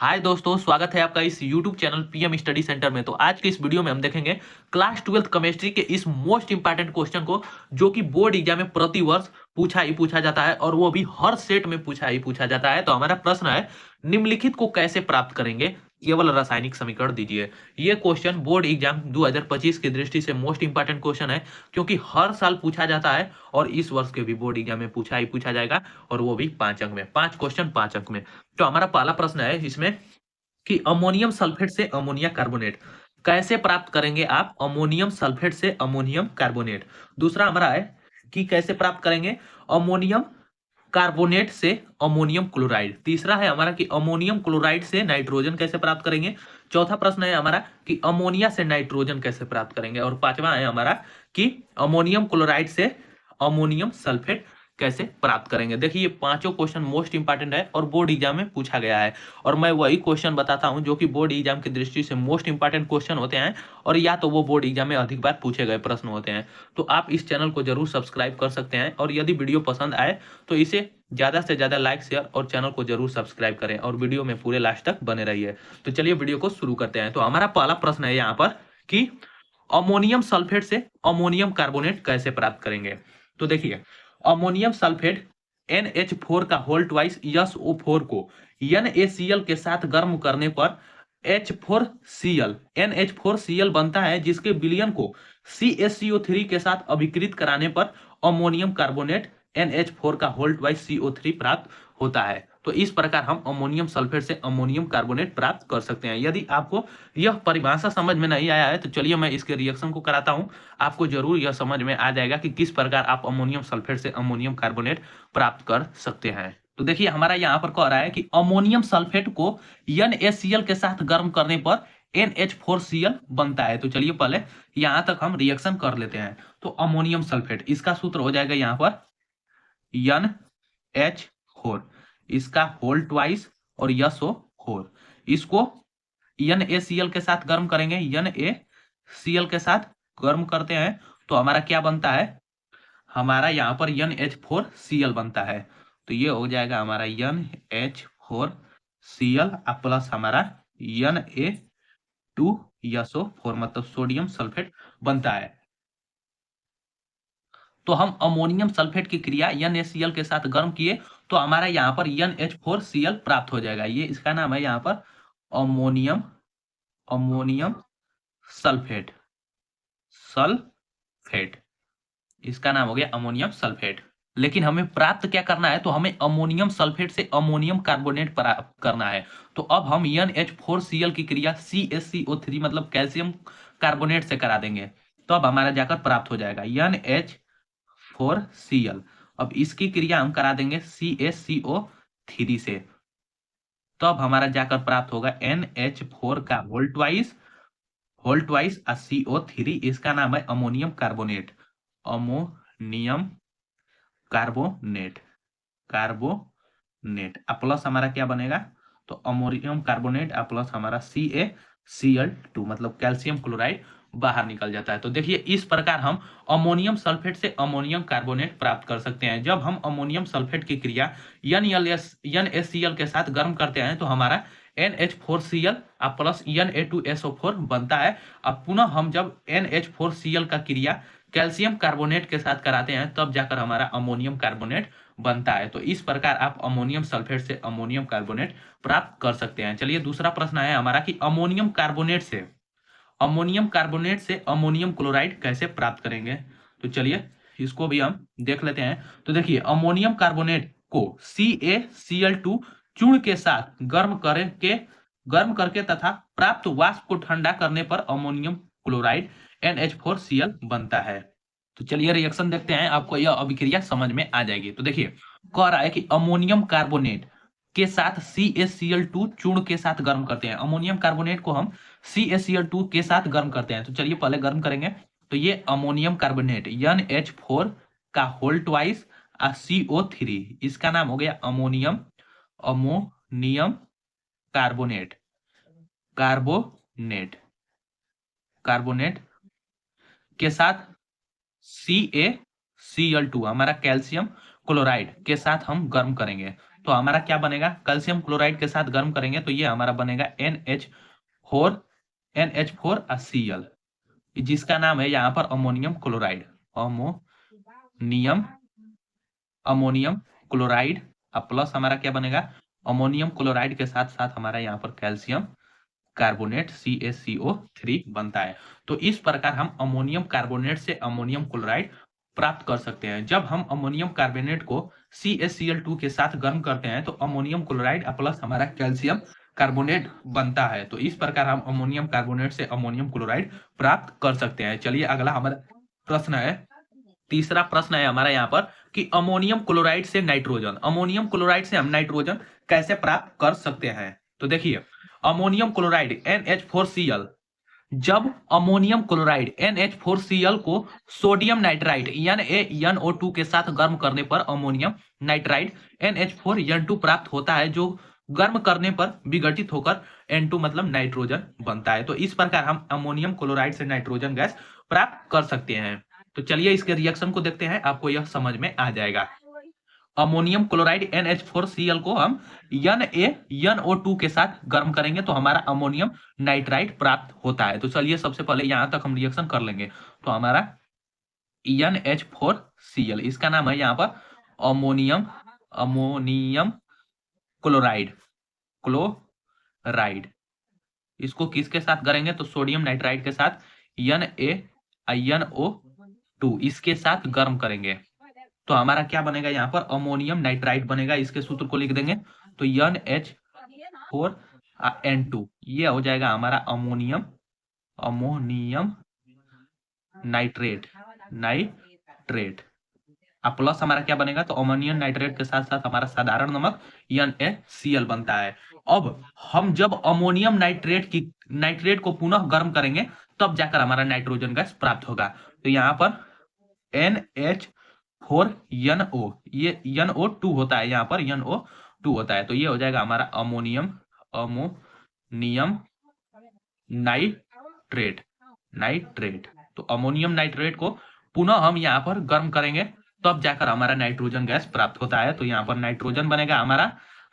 हाय दोस्तों, स्वागत है आपका इस YouTube channel PM study centre में। तो आज के इस वीडियो में हम देखेंगे क्लास 12th केमिस्ट्री के इस मोस्ट इंपॉर्टेंट क्वेश्चन को, जो कि बोर्ड एग्जाम में प्रति वर्ष पूछा ही पूछा जाता है और वो भी हर सेट में पूछा ही पूछा जाता है। तो हमारा प्रश्न है, निम्नलिखित को कैसे प्राप्त करेंगे, केवल रासायनिक समीकरण दीजिए। ये क्वेश्चन बोर्ड एग्जाम 2025 की दृष्टि से मोस्ट इंपॉर्टेंट क्वेश्चन है, क्योंकि हर साल पूछा जाता है और इस वर्ष के भी बोर्ड एग्जाम में पूछा ही पूछा जाएगा, और वो भी 5 अंक में। 5 क्वेश्चन 5 अंक में। तो हमारा पहला प्रश्न है इसमें कि अमोनियम सल्फेट से अमोनिया कार्बोनेट कैसे प्राप्त करेंगे आप। अमोनियम सल्फेट से अमोनियम कार्बोनेट। दूसरा हमारा है कि कैसे प्राप्त करेंगे अमोनियम कार्बोनेट से अमोनियम क्लोराइड। तीसरा है हमारा कि अमोनियम क्लोराइड से नाइट्रोजन कैसे प्राप्त करेंगे। चौथा प्रश्न है हमारा कि अमोनिया से नाइट्रोजन कैसे प्राप्त करेंगे। और पांचवा है हमारा कि अमोनियम क्लोराइड से अमोनियम सल्फेट कैसे प्राप्त करेंगे। देखिए, ये पांचों क्वेश्चन मोस्ट इंपॉर्टेंट है और बोर्ड एग्जाम में पूछा गया है, और मैं वही क्वेश्चन बताता हूं जो कि बोर्ड एग्जाम की दृष्टि से मोस्ट इंपॉर्टेंट क्वेश्चन होते हैं, और या तो वो बोर्ड एग्जाम में अधिक बार पूछे गए प्रश्न होते हैं। तो आप इस चैनल को जरूर सब्सक्राइब कर सकते हैं, और यदि वीडियो पसंद आए तो इसे ज्यादा से ज्यादा लाइक शेयर और चैनल को जरूर सब्सक्राइब करें, और वीडियो में पूरे लास्ट तक बने रहिए। तो चलिए वीडियो को शुरू करते हैं। तो हमारा पहला प्रश्न है यहाँ पर कि अमोनियम सल्फेट से अमोनियम कार्बोनेट कैसे प्राप्त करेंगे। तो देखिए, अमोनियम सल्फेट NH4 का होल ट्वाइस SO4 को NaCl के साथ गर्म करने पर H4Cl NH4Cl बनता है, जिसके विलयन को CaCO3 के साथ अभिकृत कराने पर अमोनियम कार्बोनेट NH4 का होल ट्वाइस CO3 प्राप्त होता है। तो इस प्रकार हम अमोनियम सल्फेट से अमोनियम कार्बोनेट प्राप्त कर सकते हैं। यदि आपको यह परिभाषा समझ में नहीं आया है तो चलिए मैं इसके रिएक्शन को कराता हूं। आपको जरूर यह समझ में आ जाएगा कि किस प्रकार आप अमोनियम सल्फेट से अमोनियम कार्बोनेट प्राप्त कर सकते हैं। तो देखिए, हमारा यहाँ पर कह रहा है कि अमोनियम सल्फेट को NaCl के साथ गर्म करने पर NH4Cl बनता है। तो चलिए पहले यहां तक हम रिएक्शन कर लेते हैं। तो अमोनियम सल्फेट, इसका सूत्र हो जाएगा यहाँ पर NH4, इसका होल ट्वाइस और SO4। इसको NaCl के साथ गर्म करेंगे, NaCl के साथ गर्म करते हैं तो हमारा क्या बनता है, हमारा यहाँ पर NH4Cl बनता है। तो ये हो जाएगा हमारा NH4Cl प्लस हमारा Na2SO4, मतलब सोडियम सल्फेट बनता है। तो हम अमोनियम सल्फेट की क्रिया NaCl के साथ गर्म किए तो हमारा यहाँ पर NH4Cl प्राप्त हो जाएगा। ये इसका नाम है यहाँ पर अमोनियम अमोनियम सल्फेट सल्फेट इसका नाम हो गया अमोनियम सल्फेट। लेकिन हमें प्राप्त क्या करना है, तो हमें अमोनियम सल्फेट से अमोनियम कार्बोनेट प्राप्त करना है। तो अब हम NH4Cl की क्रिया CaCO3 मतलब कैल्शियम कार्बोनेट से करा देंगे, तो अब हमारा जाकर प्राप्त हो जाएगा NH4Cl। अब इसकी क्रिया हम करा देंगे CaCO3 से, तो अब हमारा जाकर प्राप्त होगा NH4 का होल ट्वाइस CO3, इसका नाम है ammonium carbonate. Ammonium carbonate plus हमारा क्या बनेगा, तो अमोनियम कार्बोनेट प्लस हमारा CaCl2 मतलब कैल्शियम क्लोराइड बाहर निकल जाता है। तो देखिए, इस प्रकार हम अमोनियम सल्फेट से अमोनियम कार्बोनेट प्राप्त कर सकते हैं। जब हम अमोनियम सल्फेट की क्रिया NaCl के साथ गर्म करते हैं तो हमारा NH4Cl प्लस Na2SO4 बनता है। अब पुनः हम जब NH4Cl का क्रिया कैल्शियम कार्बोनेट के साथ कराते हैं तब जाकर हमारा अमोनियम कार्बोनेट बनता है। तो इस प्रकार आप अमोनियम सल्फेट से अमोनियम कार्बोनेट प्राप्त कर सकते हैं। चलिए, दूसरा प्रश्न है हमारा कि अमोनियम कार्बोनेट से अमोनियम क्लोराइड कैसे प्राप्त करेंगे। तो चलिए इसको भी हम देख लेते हैं। तो देखिए, अमोनियम कार्बोनेट को CaCl2 चूर्ण के साथ गर्म करके तथा प्राप्त वाष्प को ठंडा करने पर अमोनियम क्लोराइड NH4Cl बनता है। तो चलिए रिएक्शन देखते हैं, आपको यह अभिक्रिया समझ में आ जाएगी। तो देखिए, कह रहा है कि अमोनियम कार्बोनेट के साथ CaCl2 चूर्ण के साथ गर्म करते हैं। अमोनियम कार्बोनेट को हम CaCl2 के साथ गर्म करते हैं। तो चलिए पहले गर्म करेंगे। तो ये अमोनियम कार्बोनेट NH4 का होल ट्वाइस CO3, इसका नाम हो गया अमोनियम कार्बोनेट के साथ CaCl2 हमारा कैल्शियम क्लोराइड के साथ हम गर्म करेंगे। तो हमारा क्या बनेगा, कैल्शियम क्लोराइड के साथ गर्म करेंगे तो ये हमारा बनेगा NH4Cl, जिसका नाम है यहाँ पर अमोनियम क्लोराइड, अमोनियम क्लोराइड। अब प्लस हमारा क्या बनेगा, अमोनियम क्लोराइड के साथ साथ हमारा यहाँ पर कैल्शियम कार्बोनेट CaCO3 बनता है। तो इस प्रकार हम अमोनियम कार्बोनेट से अमोनियम क्लोराइड प्राप्त कर सकते हैं। जब हम अमोनियम कार्बोनेट को CaCl2 के साथ गर्म करते हैं तो अमोनियम क्लोराइड प्लस हमारा कैल्शियम कार्बोनेट बनता है। तो इस प्रकार हम अमोनियम कार्बोनेट से अमोनियम क्लोराइड प्राप्त कर सकते हैं। चलिए अगला हमारा प्रश्न है, तीसरा प्रश्न है हमारा यहाँ पर कि अमोनियम क्लोराइड से नाइट्रोजन, अमोनियम क्लोराइड से हम नाइट्रोजन कैसे प्राप्त कर सकते हैं। तो देखिए अमोनियम क्लोराइड NH4Cl, जब अमोनियम क्लोराइड NH4Cl को सोडियम नाइट्राइड NaNO2 के साथ गर्म करने पर अमोनियम नाइट्राइड NH4N2 प्राप्त होता है, जो गर्म करने पर विघटित होकर N2 मतलब नाइट्रोजन बनता है। तो इस प्रकार हम अमोनियम क्लोराइड से नाइट्रोजन गैस प्राप्त कर सकते हैं। तो चलिए इसके रिएक्शन को देखते हैं, आपको यह समझ में आ जाएगा। अमोनियम क्लोराइड NH4Cl को हम NaNO2 के साथ गर्म करेंगे तो हमारा अमोनियम नाइट्राइड प्राप्त होता है। तो चलिए सबसे पहले यहां तक हम रिएक्शन कर लेंगे। तो हमारा NH4Cl, इसका नाम है यहाँ पर अमोनियम क्लोराइड। इसको किसके साथ करेंगे, तो सोडियम नाइट्राइड के साथ NaNO2 इसके साथ गर्म करेंगे तो हमारा क्या बनेगा, यहाँ पर अमोनियम नाइट्राइड बनेगा। इसके सूत्र को लिख देंगे तो NH4N2, ये हो जाएगा हमारा अमोनियम नाइट्रेट। अब प्लस हमारा क्या बनेगा, तो अमोनियम नाइट्रेट के साथ साथ हमारा साधारण नमक NaCl बनता है। अब हम जब अमोनियम नाइट्रेट को पुनः गर्म करेंगे तब जाकर हमारा नाइट्रोजन गैस प्राप्त होगा। तो यहाँ पर NH4NO, ये NO2 होता है, यहाँ पर NO2 होता है। तो ये हो जाएगा हमारा अमोनियम नाइट्रेट। तो अमोनियम नाइट्रेट को पुनः हम यहाँ पर गर्म करेंगे तब जाकर हमारा नाइट्रोजन गैस प्राप्त होता है। तो यहाँ पर नाइट्रोजन बनेगा हमारा,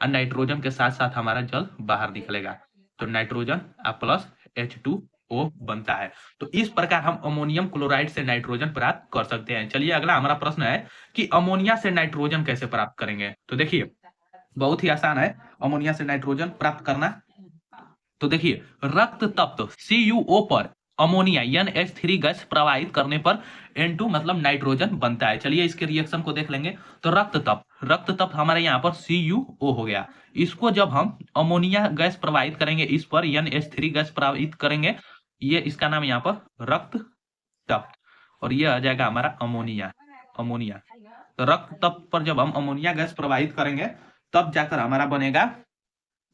और नाइट्रोजन के साथ साथ हमारा जल बाहर निकलेगा तो नाइट्रोजन प्लस H2O बनता है। तो इस प्रकार हम अमोनियम क्लोराइड से नाइट्रोजन प्राप्त कर सकते हैं। चलिए अगला हमारा प्रश्न है कि अमोनिया से नाइट्रोजन कैसे प्राप्त करेंगे। तो देखिए बहुत ही आसान है अमोनिया से नाइट्रोजन प्राप्त करना। तो देखिए रक्त तत्व CuO पर अमोनिया NH3 गैस प्रवाहित करने पर N2 मतलब नाइट्रोजन बनता है। चलिए इसके रिएक्शन को देख लेंगे। तो रक्त तत्व हमारे यहाँ पर CuO हो गया। इसको जब हम अमोनिया गैस प्रवाहित करेंगे, इस पर NH3 गैस प्रवाहित करेंगे, ये इसका नाम यहाँ पर रक्त तत्व, और ये आ जाएगा हमारा अमोनिया। तो रक्त तत्व पर जब हम अमोनिया गैस प्रवाहित करेंगे तब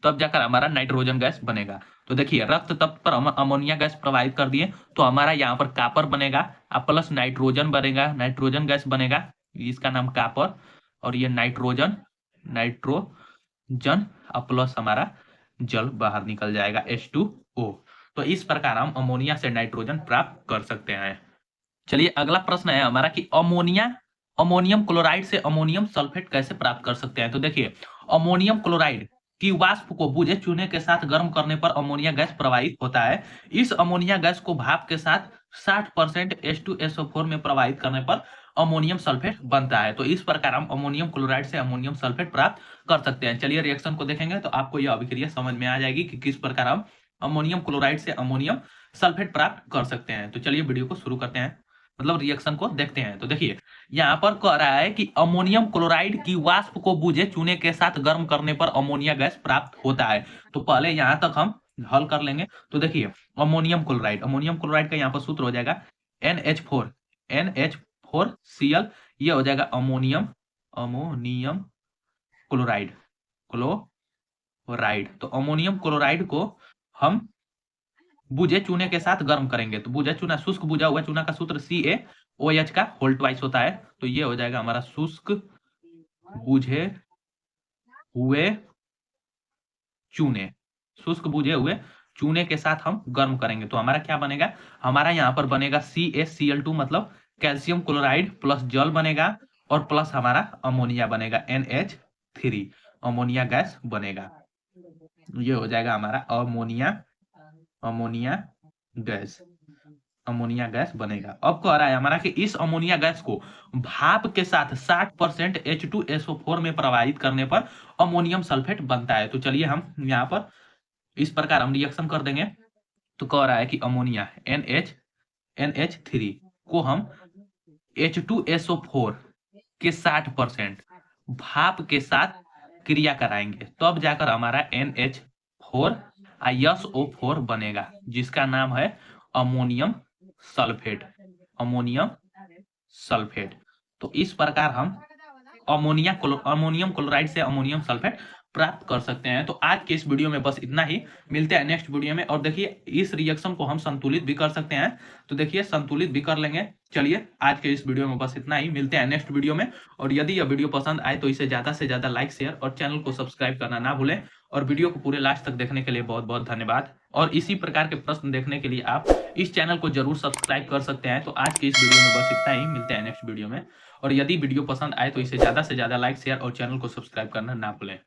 जाकर हमारा नाइट्रोजन गैस बनेगा। तो देखिए रक्त तत्व पर हम अमोनिया गैस प्रवाहित कर दिए तो हमारा यहाँ पर कापर बनेगा, प्लस नाइट्रोजन गैस बनेगा, इसका नाम कापर, और ये नाइट्रोजन प्लस हमारा जल बाहर निकल जाएगा H2O। तो इस प्रकार हम अमोनिया से नाइट्रोजन प्राप्त कर सकते हैं। चलिए अगला प्रश्न है हमारा कि अमोनियम क्लोराइड से अमोनियम सल्फेट कैसे प्राप्त कर सकते हैं। तो देखिए अमोनियम क्लोराइड की वाष्प को बुझे चूने के साथ गर्म करने पर अमोनिया गैस प्रवाहित होता है। इस अमोनिया गैस को भाप के साथ 60% H2SO4 में प्रवाहित करने पर अमोनियम सल्फेट बनता है। तो इस प्रकार हम अमोनियम क्लोराइड से अमोनियम सल्फेट प्राप्त कर सकते हैं। चलिए रिएक्शन को देखेंगे तो आपको यह अभिक्रिया समझ में आ जाएगी कि किस प्रकार हम अमोनियम क्लोराइड से अमोनियम सल्फेट प्राप्त कर सकते हैं। तो चलिए वीडियो को शुरू करते हैं, मतलब रिएक्शन को देखते हैं। तो देखिए यहाँ पर कह रहा है कि अमोनियम क्लोराइड की वाष्प को बुझे चूने के साथ गर्म करने पर अमोनिया गैस प्राप्त होता है। तो पहले यहाँ तक हम हल कर लेंगे। तो देखिए अमोनियम क्लोराइड का यहाँ पर सूत्र हो जाएगा NH4Cl, ये हो जाएगा अमोनियम क्लोराइड। तो अमोनियम क्लोराइड को हम बुझे चूने के साथ गर्म करेंगे तो बुझे चूना, शुष्क बुझा हुआ चूना का सूत्र CaOH का होल ट्वाइस होता है। तो ये हो जाएगा हमारा शुष्क बुझे हुए चूने के साथ हम गर्म करेंगे तो हमारा क्या बनेगा, हमारा यहाँ पर बनेगा CaCl2 मतलब कैल्शियम क्लोराइड प्लस जल बनेगा, और प्लस हमारा अमोनिया बनेगा NH3। अमोनिया गैस बनेगा। ये हो जाएगा हमारा अमोनिया गैस, अमोनिया गैस बनेगा। अब कह रहा है हमारा कि इस अमोनिया गैस को भाप के साथ 60% H2SO4 में प्रवाहित करने पर अमोनियम सल्फेट बनता है। तो चलिए हम यहाँ पर इस प्रकार हम रिएक्शन कर देंगे। तो कह रहा है कि अमोनिया NH3 को हम H2SO4 के 60% भाप के साथ क्रिया कराएंगे, तब जाकर हमारा NH4SO4 बनेगा, जिसका नाम है अमोनियम सल्फेट, अमोनियम सल्फेट। तो इस प्रकार हम अमोनियम क्लोराइड से अमोनियम सल्फेट प्राप्त कर सकते हैं। तो आज के इस वीडियो में बस इतना ही, मिलते हैं नेक्स्ट वीडियो में। और देखिए इस रिएक्शन को हम संतुलित भी कर सकते हैं, तो देखिए संतुलित भी कर लेंगे। चलिए आज के इस वीडियो में बस इतना ही, मिलते हैं नेक्स्ट वीडियो में। और यदि यह वीडियो पसंद आए तो इसे ज्यादा से ज्यादा लाइक, शेयर और चैनल को सब्सक्राइब करना ना भूलें। और वीडियो को पूरे लास्ट तक देखने के लिए बहुत बहुत धन्यवाद। और इसी प्रकार के प्रश्न देखने के लिए आप इस चैनल को जरूर सब्सक्राइब कर सकते हैं। तो आज के इस वीडियो में बस इतना ही, मिलते हैं नेक्स्ट वीडियो में। और यदि वीडियो पसंद आए तो इसे ज्यादा से ज्यादा लाइक, शेयर और चैनल को सब्सक्राइब करना ना भूलें।